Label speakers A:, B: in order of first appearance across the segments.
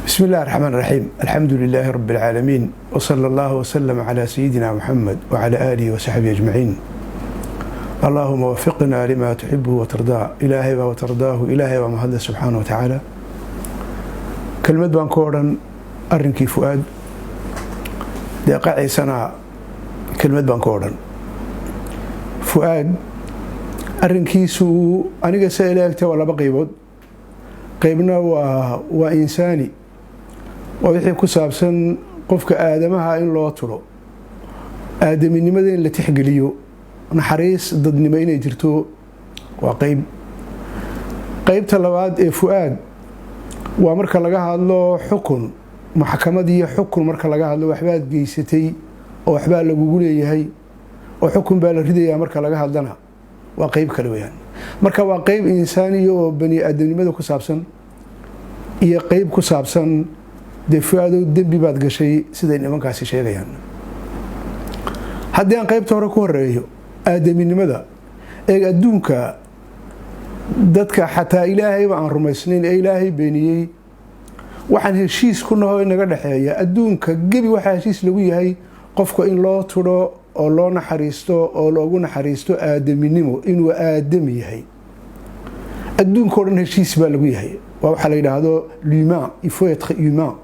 A: بسم الله الرحمن الرحيم. الحمد لله رب العالمين، وصلى الله وسلم على سيدنا محمد وعلى آله وصحبه أجمعين. اللهم وفقنا لما تحبه وترضاه. إلهي وترضاه إلهي ومهد سبحانه وتعالى. كلمة بانكورن أرنكي فؤاد دقائق سنة. كلمة بانكورن فؤاد أرنكي سو أنا سألت ولا بقيبود قيبنا وإنساني ووحي كسابسن قفك آدمها إن لو ترو آدمي نمدين اللي تحقليو نحريس ضد نمين يجرتو وقيب تلواد فؤاد ومركا لغاها الله حكم محكمة دي حكم مركا لغاها الله وحباد جيستي وحباد لقولي هي وحكم بالردية مركا لغاها لنا وقيب كلويان marka waa qayb insaaniyo oo bani aadamnimada ku saabsan iyo qayb ku saabsan deefaado dambi baad gashay sida nimankaasi sheegayaan. haddii aan qaybta hore ku horeeyo aadaminimada ee adduunka dadka xataa ilaahay aan rumaysnayn ee ilaahay beeniyay waxaan heshiis ku nahay naga dhaxeeya adduunka gabi waxa heshiis lagu yahay qofka in loo turo oo loo naxariisto oo loogu naxariisto aadaminimo inuu aadam yahay. adduunka oo dhan heshiis baa lagu yahay. waa waxa la yiraahdo l'humain, il faut être humain.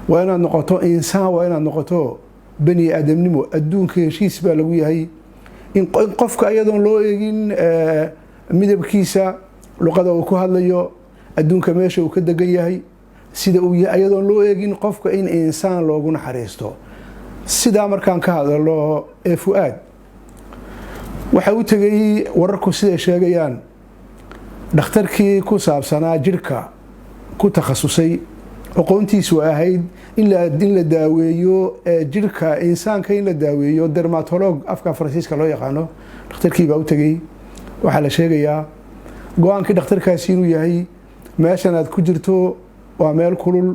A: waa inaad noqoto insaan, waa inaad noqoto bani aadamnimo. adduunka heshiis baa lagu yahay in qofka ayadoon loo eegin midabkiisa, luqada uu ku hadlayo, adduunka meesha uu ka degan yahay, sida uu yahay ayadoon loo eegin qofka in insaan loogu naxariisto. sidaa markaan ka hadalo fu'aad waxa uu tagay wararku sida sheegayaan dhakhtarkii ku saabsanaa jirka ku takhasusay aqoontiisu ahayd in la daaweeyo jirka insaanka, in la daaweeyo dermatolog afka Faransiiska loo yaqaano. dhakhtarkii baa u tagay waxa la sheegayaa go'aankii dhakhtarkaasi inuu yahay meeshan aad ku jirto waa meel kulul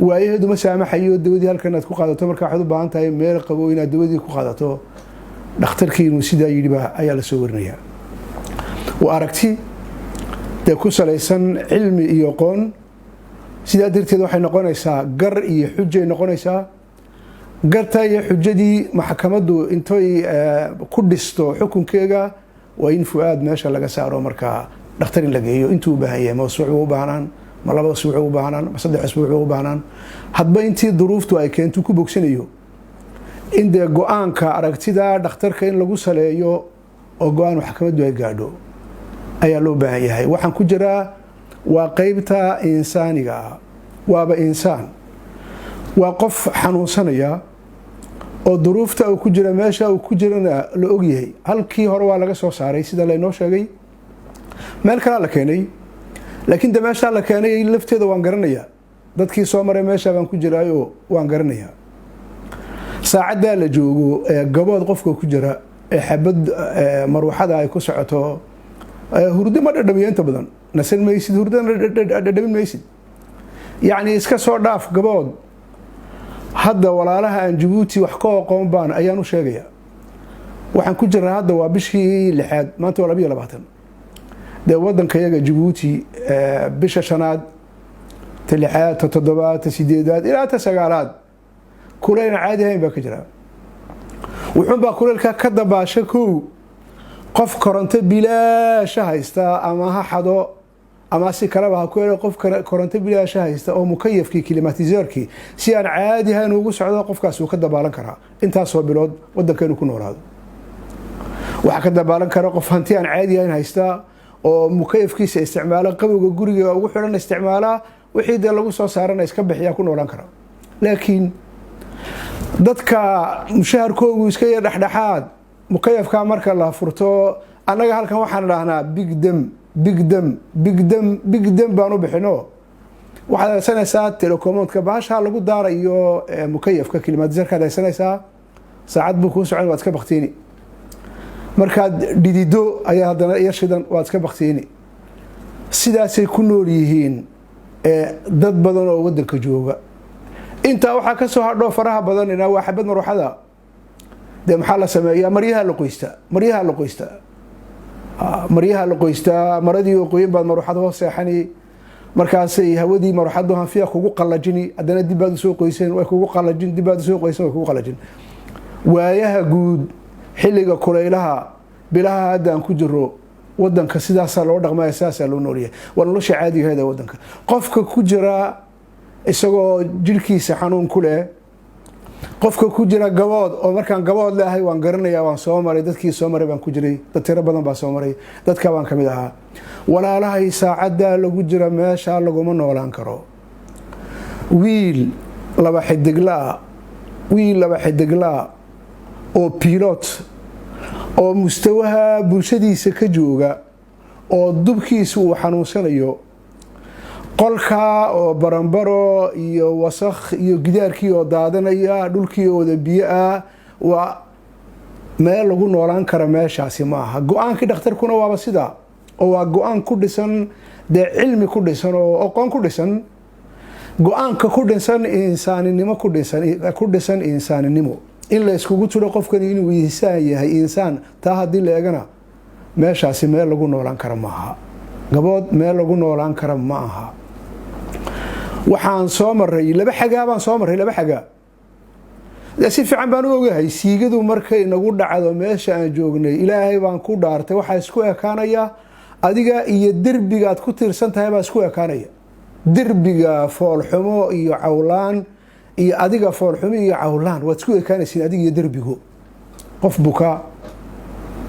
A: waayaheedu ma saamaxayo dawadii halkan aad ku qaadato, marka waxaad u baahan tahay meel qabow inaad dawadii ku qaadato. dhakhtarkii inuu sidaa yidhi baa ayaa la soo warinayaa. waa aragti dee ku salaysan cilmi iyo aqoon. sidaa darteed waxay noqonaysaa gar iyo xujay noqonaysaa. garta iyo xujadii maxkamaddu intay ku dhisto xukunkeega waa in fu'aad meesha laga saaro. marka dhakhtar in la geeyo intuu u baahan yahay, mawsuuc u baahnaan, ma 2 usbuuc u baahnaan, ma 3 usbuuc u baahnaan, hadba intii duruuftu ay keento ku bogsanayo in de go'aanka aragtida dhakhtarka in lagu saleeyo oo go'aan maxkamaddu ay gaadho ayaa loo baahan yahay. waxaan ku jiraa waa qaybta insaaniga. waaba insaan, waa qof xanuunsanaya oo duruufta uu ku jira meesha uu ku jirana la og yahay. halkii hore waa laga soo saaray sida la inoo sheegay, meel kale la keenay, laakiin meesha la keenay lafteeda waan garanayaa. dadkii soo maray meesha baan ku jiraayo waan garanayaa. saacada la joogo gabood qofka ku jira xabad marwaxada ay ku socoto hurdo ma dhadhamiyeenta badan nasan maysid, hurdana dhadhamin maysid. yacni iska soo dhaaf gabood. hadda walaalaha aan Djibouti wax ka aqoon baan ayaan u sheegayaa. waxaan ku jiraa hadda waa bishii 6aad, maanta waa 22. de wadankayaga Djibouti bisha 5aad, 6aad, 7aad, 8aad ilaa 9aad kulayl caadi ahayn baa ka jira. wuxuu baa kulaylka ka dabaasho qof koronto bilaash haysta ama ha xado ama si kalaba ha ku yeelo qof koronto bilaash haysta oo mukayafkii klimatizerkii si aan caadi ahayn ugu socdo qofkaas uu ka dabaalan karaa intaas soo bilood wadankeenu ku noolaado. waxa ka dabaalan kara qof hanti aan caadi ahayn haysta oo mukayafkiisa isticmaala qabowga guriga ugu xiran isticmaala wixii de lagu soo saarana iska bixiya ku noolaan kara. laakiin dadka mushaharkoodu iska yar dhaxdhaxaad mukayafka marka la furto anaga halkan waxaan dhahnaa big dam baanu bixino. waxaad sanaysaa telecommandka baasha lagu daarayo mukayafka klimatizerka haysanaysaa saacad buu ku socon waad iska baqtiini. markaad dhidido ayaa haddana yashidan waad iska baqtiini. sidaasay ku nool yihiin dad badan oo wadanka jooga. inta waxa ka soo hadho faraha badan ina waa xabad marwaxada. de maxaa la sameeyaa? maryaha la qoysta maradii oo qoyin baad marwaxada hoos seexani markaasay hawadii marwaxadu hanfiya kugu qalajini haddana dib baad soo qoyseen way kugu qalajin dib baad soo qoyseen way kugu qalajin waayaha guud xilliga kulaylaha bilaha hadda aan ku jiro wadanka sidaas loo dhaqmay asaas loo nooliyay waa nolosha caadiga ah ee wadanka qofka ku jira isagoo jirkiisa xanuun ku leh qofka ku jira gabood oo markaan gabood leeyahay waan garanayaa waan soo maray dadkii soo maray baan ku jiray dad tiro badan baa soo maray dadka baan kamid ahaa walaalahay saacada lagu jira meesha laguma noolaan karo wiil laba xidigla oo pilot oo mustawaha bulshadiisa ka jooga oo dubkiisa uu xanuunsanayo qolka oo baranbaro iyo wasakh iyo gidaarkii oo daadanaya dhulkii oo biyo ah waa meel lagu noolaan karo meeshaasi maaha go'aankii dhakhtarkuna waaba sida oo waa go'aan ku dhisan cilmi ku dhisan oo aqoon ku dhisan go'aanka ku dhisan insaaninimo ku dhisan insaaninimo in la iskugu tiro qofkan inuu insaan yahay insaan taa hadii la eegana meeshaasi meel lagu noolaan karo maaha gabood meel lagu noolaan karo maaha waxaan soo maray laba xagaa si fiican baan u ogahay siigadu markay nagu dhacdo meesha aan joognay ilaahay baan ku dhaartay waxa isku ekaanaya adiga iyo derbigaad ku tiirsan tahay baa isku ekaanaya derbiga foolxumo iyo cawlaan iyo adiga foolxumo iyo cawlaan waad isku ekaanaysiin adiga iyo derbigu qof buka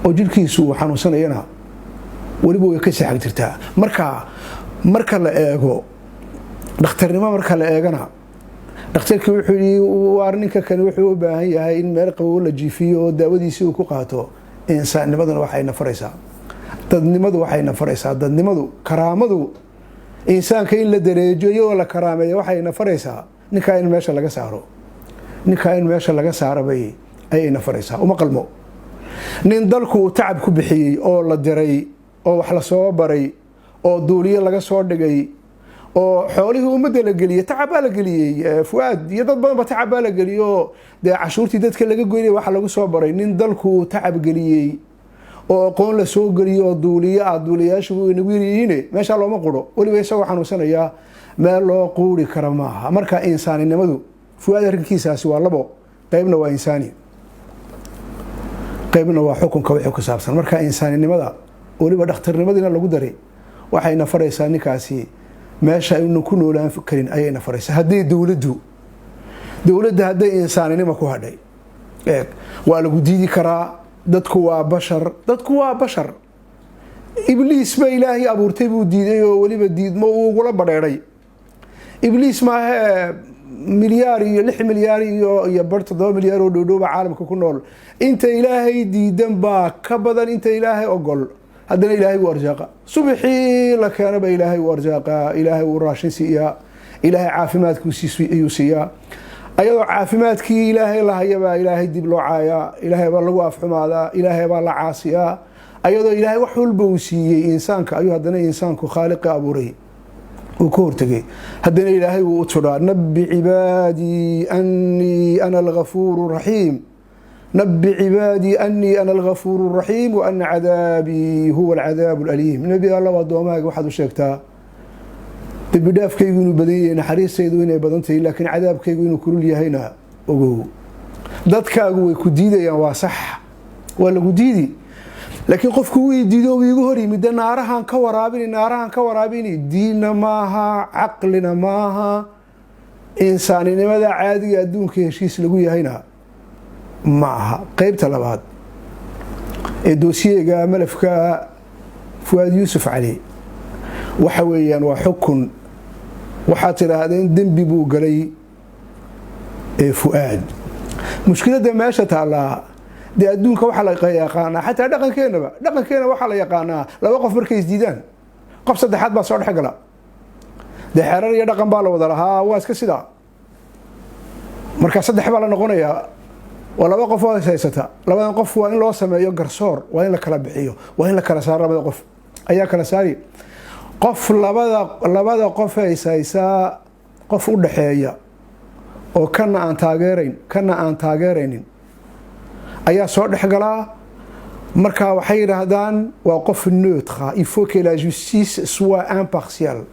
A: oo jirkiisu xanuunsanayana waliba way ka saxag jirtaa marka la eego dhakhtarnimo marka la eegana dhakhtarkii wuxuu yiri waar ninka kan wuxuu u baahan yahay in meel qabow la jiifiyo oo daawadiisa uu ku qaato insaanimaduna waxay nafaraysaa dadnimadu karaamadu insaanka in la dareejiyo oo la karaameeyo waxay nafaraysaa ninka in meesha laga saaro bay ay nafaraysaa uma qalmo nin dalku tacab ku bixiyay oo la diray oo wax la soo baray oo duuliye laga soo dhigay oo xoolihii ummadda la geliyay tacab la geliyay fuad iyo dad badan ba tacab la geliyo cashuurtii dadka laga goynay waxa lagu soo baray nin dalku tacab geliyay oo aqoon la soo geliyo duuliyaashu inagu yiriin meesha looma quro waliba isagoo xanuunsanaya meel loo quuri karo maaha marka insaaninimadu fuad arrinkiisaasi waa labo qaybna waa insaani qaybna waa xukunka wixii ku saabsan marka insaaninimada waliba dhakhtarnimadina lagu daray waxay nafaraysaa ninkaasi meesha inuu ku noolaan karin ayay nafaraysaa haddii dawladda hadday insaaninimo ku hadhay waa lagu diidi karaa dadku waa bashar ibliis ba ilaahay abuurtay buu diiday oo waliba diidmo uu ugula badheeray ibliis maaha milyaar iyo 6 milyaar iyo 7 milyaar oo dhowdhowba caalamka ku nool inta ilaahay diidan baa ka badan inta ilaahay ogol haddana ilaahay uu arjaaqa subaxii la keenaba ilaahay uu arjaaqa ilaahay uu raashin siiya ilaahay caafimaadku siiya ayadoo caafimaadkii ilaahay la hayaba ilaahay dib loo caaya ilaahay baa lagu afxumaada ilaahay baa la caasiya ayadoo ilaahay wax walba uu siiyay insaanka ayuu haddana insaanku khaaliqa abuuray uu ka hortagay haddana ilaahay uu u tudhaa nabbi cibaadii annii ana alghafuuru raxiim نبي عبادي أني أنا الغفور الرحيم وأن عذابي هو العذاب الأليم نبي الله ودوماك واحد وشيكتا بداف كيقولوا بدين حريص سيدوين بدنتي لكن عذاب كيقولوا كل يهينا وقو ضدك أقوي كديدة يا واصح ولا كديدي لكن قف كوي ديدو ويقهري مدى نارها كورابيني ديننا ماها عقلنا ماها إنساني لماذا عادي أدون كيشيس لقو يهينا معها قيبت لبعض الدوسية ملفك فؤاد يوسف علي وحويا وحكم وحاطر هذين دنبي بو قلي فؤاد مشكلة ده ماشت على دي أدونك وحلا يقانا حتى دقن كينا وحلا يقانا لو وقف مركز ديدان قبصة ده حد ما صار حقلا ده حرار يدقن بالا وضرها واس كسيدا مركز صدح بالا نقونيا ولا وقف ولا سياسة لما نقف وين لو سمعوا قرصور وين لكلا بحيو وين لكلا سار لما نقف أيا كلا ساري قف لبدا قف سياسة قف ودحية وكنا أن تاجرين أيا صور حقلا مركا وحير هذان وقف النوتر il faut que la justice soit impartiale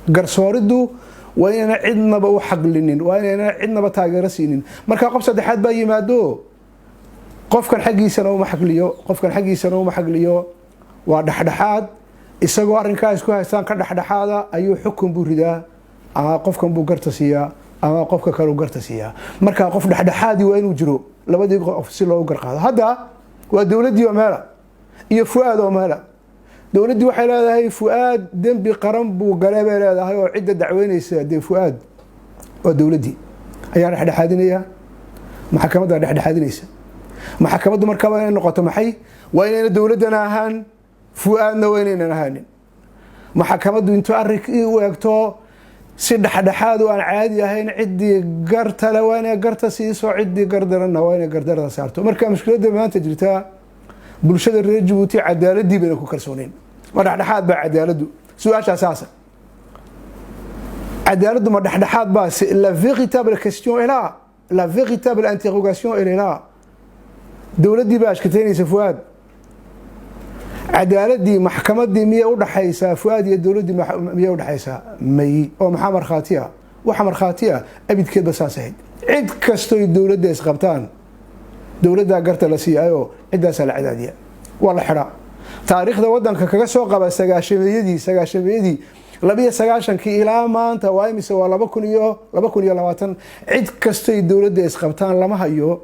A: garsooridu waa inayna cidnaba u xaqlinin waa inayna cidnaba taageero siinin marka qof saddexaad baa yimaado qofkan xaqiisana uma xaqliyo waa dhaxdhaxaad isagoo arrinkaas ku haystaan ka dhaxdhaxaada ayuu xukun buu ridaa ama qofkan buu garta siiyaa ama qofka kale uu garta siiyaa marka qof dhaxdhaxaadi waa inuu jiro labadii qof si loo garqaado hadda waa dawladii oo meela iyo fuaad oo meela dawladii waxay leedahay fuaad dambi qaran buu galay bay leedahay oo cidda dacweynaysa de fuaad oo dawladii ayaa dhaxdhaxaadinaya maxkamadda dhaxdhaxaadinaysa maxkamaddu marka waa inay noqoto maxay waa inayna dawladana ahaan fuaadna waa inaynan ahaanin maxkamaddu intuu arrinkii u eegto si dhaxdhaxaad oo aan caadi ahayn ciddii garta le waa inay garta siiso ciddii gardaranna waa inay gardarada saarto marka mushkiladda maanta jirta bulshada reer Djibouti cadaaladii bayna ku kalsoonayn ma dhaxdhaxaad baa cadaaladdu su'aasha saasa cadaaladdu ma dhaxdhaxaad baa la véritable question est là la véritable interrogation elle est là dawladii baa ashkateynaysa fuaad cadaaladii maxkamadii miyay u dhaxaysaa fuaad iyo dawladii miyay u dhaxaysaa may oo maxaa markhaatiya waxa markhaatiya abidkeedba saas ahayd cid kastoo dawladda isqabtaan dawladda garta la siiyaayo ciddaas la cadaadiya waa la xiraa taariikhda wadanka kaga soo qaba sagaashameeyadii 29 ilaa maanta waa imise waa 2020 cid kastoo dawladda isqabtaan lama hayo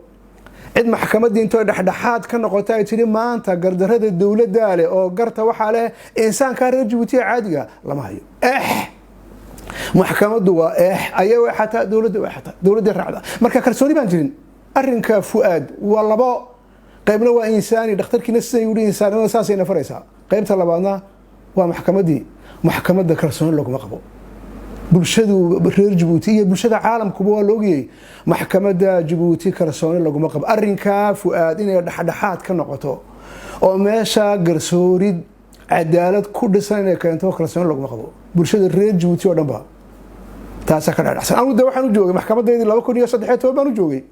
A: cid maxkamadii intoo dhaxdhaxaad ka noqotay ay tiri maanta gardarada dawladda leh oo garta waxa leh insaanka reer Djibouti caadiga lama hayo maxkamaddu waa ayaga xataa dawladda raacda marka kalsooni baan jirin arrinka fuaad waa labo qaybna waa insaani dhakhtarkiina sidoo yiri insaanada saasayna faraysa qaybta labaadna waa maxkamadda kalsooni laguma qabo bulshadu reer Djibouti iyo bulshada caalamkuba waa loogiyay maxkamadda Djibouti kalsooni laguma qabo arrinka fuaad inay dhaxdhaxaad ka noqoto oo meesha garsoorid cadaalad ku dhisan inay keento kalsooni laguma qabo bulshada reer Djibouti oo dhanba taas ka dhacsan anu waxaan u joogay maxkamadeedii 2013 baan u joogay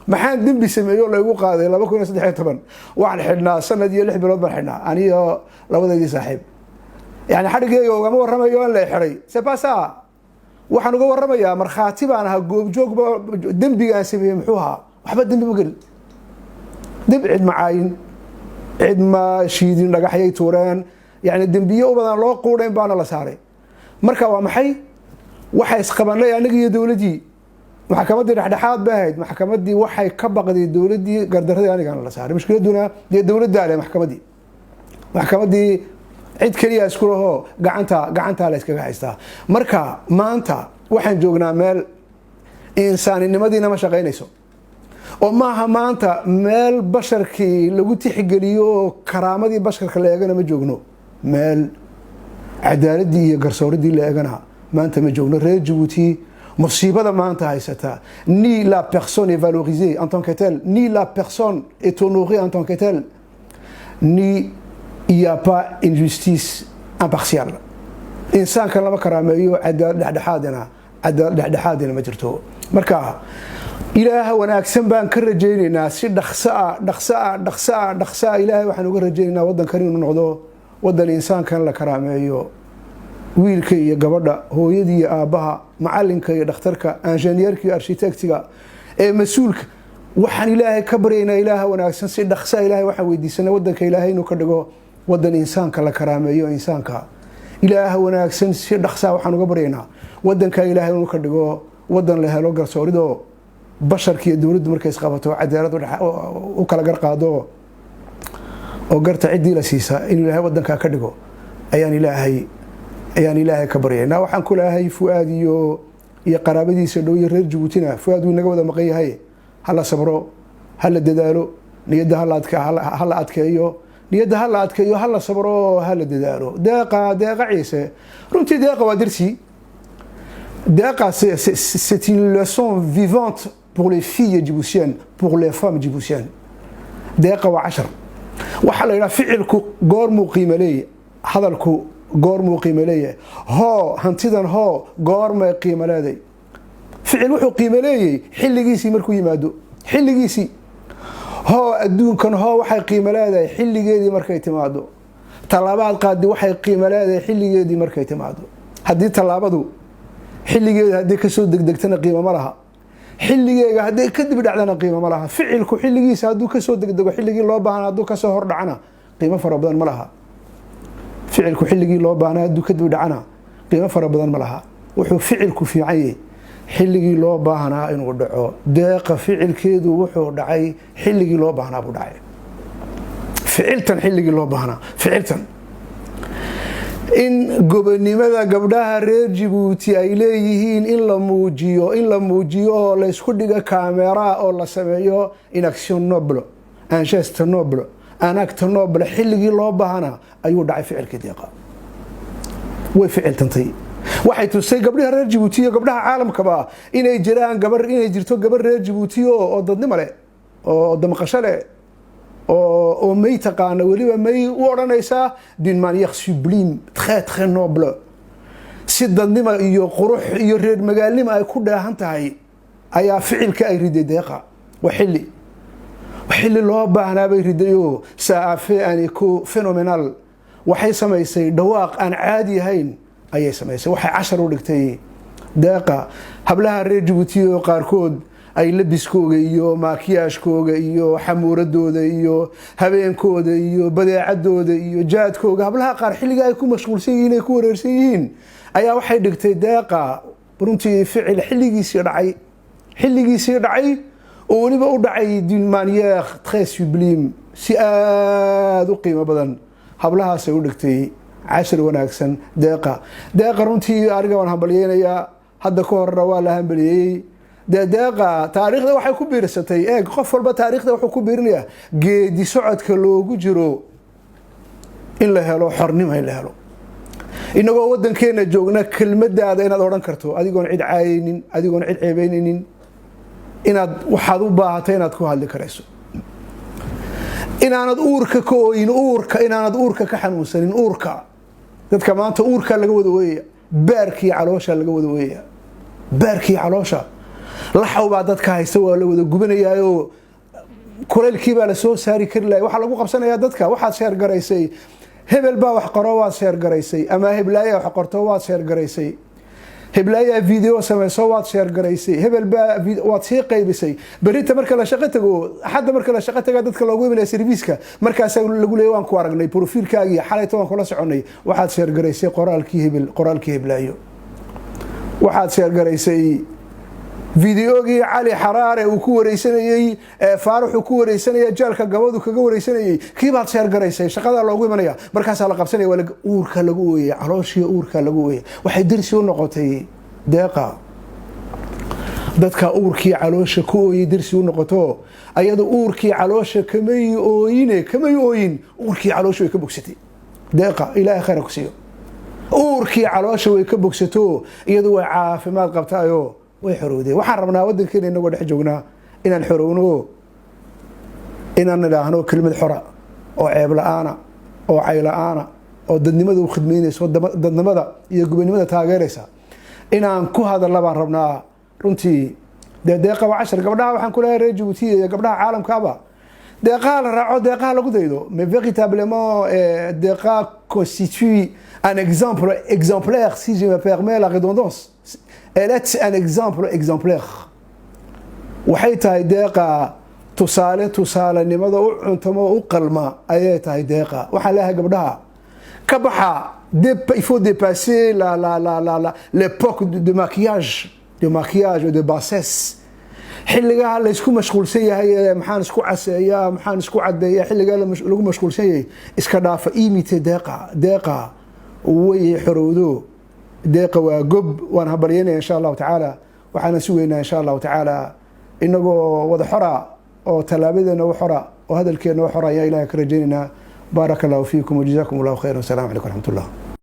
A: maxaan dambi sameeyo lagu qaaday 2013 waxaan xidhnaa sanad iyo 6 bilood baan xidhnaa aniyo labadeedii saaxiib yani xadhigayga ugama warramayo aan la xiray c'est pas ça waxaan uga warramayaa markhaati baan ahaa goobjoog dambigaan sameeyay muxuu ahaa waxba dambi ma gelin dib cid macaayin cid ma shiidin dhagaxyay tuureen yani dambiyo u badan loo quudhayn baana la saaray marka waa maxay waxa isqabanay aniga iyo dawladii maxkamadii dhaxdhaxaad baa ahayd maxkamadii waxay ka baqday dawladii gardaradii aniga la saaray mushkiladuna dawladda leh maxkamadii cid kaliya isku laho gacanta la iskaga haystaa marka maanta waxaan joognaa meel insaanimadiina ma shaqeynayso oo maaha maanta meel basharkii lagu tixgeliyo karaamadii basharka la eegana ma joogno meel cadaaladii iyo garsooridii la eegana maanta ma joogno reer Djibouti musiibada maanta haysata ni la personne est valorisée en tant que telle ni la personne est honorée en tant que telle ni il n'y a pas une justice impartiale insan kan lama karaameeyo cadaalad ma jirto marka ilaaha wanaagsan baan ka rajaynaynaa si dhaqso ilaahay waxaan uga rajaynaynaa wadankan inuu noqdo wadan insaankan la karaameeyo wiilka iyo gabadha hooyadii iyo aabaha macalinka iyo dhakhtarka injineerka iyo architectiga ee mas'uulka waxaan ilaahay ka baryaynaa ilaaha wanaagsan si dhaqso ilaahay waxaan weydiisanaa wadanka ilaahay inuu ka dhigo wadan insaanka la karaameeyo insaanka ilaaha wanaagsan si dhaqso waxaan uga baryaynaa wadanka ilaahay inuu ka dhigo wadan la helo garsoorido basharkii dawladdu markay isqabato cadaalad u kala garqaado oo garta cidii la siisa in ilaahay wadanka ka dhigo ayaan ilaahay ka baryaynaa waxaan ku leeyahay fuaad iyo qaraabadiisa dhow iyo reer Djiboutina fuaad uu naga wada maqan yahay hala sabro hala dadaalo niyada hala adkeeyo hala sabro hala dadaalo deeqa ciise runtii deeqa waa dirsi deeqa c'est une leçon vivante pour les filles djiboutiennes pour les femmes djiboutiennes deeqa waa 10 waxa la yiraahdaa ficilku goormuu qiimo leeyahay hadalku goormuu qiimo leeyahay hantidan goormay qiimo leedahay ficil wuxuu qiimo leeyahay xilligiisii markuu yimaado xilligiisii adduunkan waxay qiimo leedahay xilligeedii markay timaado talabaad qaadi waxay qiimo leedahay xilligeedii markay timaado haddii tallaabadu xilligeeda haddii kasoo degdegtana qiimo ma laha xilligeega haddii kadib dhacdana qiimo ma laha ficilku xilligiisa hadduu kasoo degdego xilligii loo baahnaa hadduu kasoo hor dhacana qiimo fara badan ma laha ficilku xilligii loo baahnaa hadduu kadib dhacana qiimo fara badan ma laha wuxuu ficilku fiican yahay xilligii loo baahnaa inuu dhaco deeqa ficilkeedu wuxuu dhacay xilligii loo baahnaa buu dhacay ficiltan xilligii loo baahnaa ficiltan in gobonimada gabdhaha reer Djibouti ay leeyihiin in la muujiyo oo la isku dhiga kaamera oo la sameeyo in action noble un geste noble un acte noble xilligii loo baahnaa ayuu dhacay ficilkii deeqa way ficiltantay waxay tusay gabdhaha reer Djibouti iyo gabdhaha caalamkaba inay jirto gabar reer Djibouti oo dadnimo leh oo damqasho leh oo may taqaana waliba may u oranaysa d'une manière sublime très très noble si dadnimo iyo qurux iyo reer magaalnimo ay ku dhaahan tahay ayaa ficilka ay riday deeqa waxilli loo baahnaa bay ridayo ça a fait un écho phénoménal waxay samaysay dhawaaq aan caadi ahayn ayay samaysay waxay cashar u dhigtay deeqa hablaha reer Djibouti oo qaarkood ay labiskooga iyo maakiyaashkooga iyo xamuuradooda iyo habeenkooda iyo badeecadooda iyo jaadkooga hablaha qaar xilliga ay ku mashquulsan yihiin ay ku wareersan yihiin ayaa waxay dhigtay deeqa runtii ficil xilligiisii dhacay oo waliba u dhacay d'une manière très sublime si aad u qiimo badan hablahaas ay u dhigtay cashir wanaagsan deeqa runtii ariga waan hambalyeynaya hadda ka horna waa la hambalyeeyay deeqa taariikhda waxay ku biirsatay qof walba taariikhda wuxuu ku biirinayaa geedi socodka loogu jiro in la helo xornimo in la helo inagoo wadankeena joogna kelmadaada inaad odhan karto adigoon cid caayaynin adigoon cid ceebeynaynin inaad waxaad u baahatay inaad ku hadli karayso inaanad uurka ka ooyin inaanad uurka ka xanuunsanin dadka maanta uurka laga wada weeyaa baarkii caloosha laga wada weeyaa baarkii caloosha laxaw baa dadka haysta waa la wada gubanayaayo kuleylkii baa la soo saari kari lahay waxa lagu qabsanayaa dadka waxaad sheer garaysay hebel baa wax qoro waad sheer garaysay ama heblaaya wax qorto waad sheer garaysay heblaaya video samayso waad sheer garaysay hebel baa waad sii qaybisay berita marka la shaqo tago hadda marka la shaqo tago dadka loogu imanay serviceka markaas lagu leeyahay waan ku aragnay profilkaagi xalayto waan kula soconay waxaad sheer garaysay qoraalkii heblaayo waxaad sheer garaysay فيديوغي علي حرارة وكوريسانيي فاروح وكوريسانيي جالك قبضو كوريسانيي كيبات سير قريسي شقادا لوغو يمانيا مركاسا لقبسانيي ولا اوركا لغوي علوشي اوركا لغوي waxay dirsi u noqotay deeqa dadka uurkii caloosha ku ooyay dirsi u noqoto ayadu uurkii caloosha kamay ooyin uurkii caloosha way ka bogsatay deeqa ilaahay khayr ku siiyo uurkii caloosha way ka bogsato iyadu way caafimaad qabtaayo way xorowday waxaan rabnaa wadankeena inagoo dhex joognaa inaan xorowno inaan nidhaahno kelmad xora oo ceeb la'aana oo cay la'aana oo dadnimada u khidmeynayso dadnimada iyo gobonimada taageeraysa inaan ku hadalna baan rabnaa runtii deeqa waa cashar gabdhaha waxaan ku leeyahay reer Djibouti iyo gabdhaha caalamkaaba deeqa la raaco deeqa lagu daydo mais véritablement deeqa constitue un exemple exemplaire si je me permets la redondance. Elle est un exemple exemplaire. waxay tahay deeqa tusaale nimada u cuntamo u qalma ayay tahay deeqa waxa la gabdhaha ka baxa il faut dépasser l'époque de maquillage et de bassesse xilliga la isku mashquulsan yahay maxaan isku caseeyaa maxaan isku cadeeyaa xilliga lagu mashquulsan yahay iska dhaafa imite deeqa way xorowdo deeqa waa gob waan habaryeynaa insha Allah taala waxaan sugeynaa insha Allah taala inagoo wada xora oo talaabadeena u xora oo hadalkeena u xora ya ilaahay ka rajeynaa barakallahu fiikum wa jazakumullahu khayran assalamu alaykum wa rahmatullah.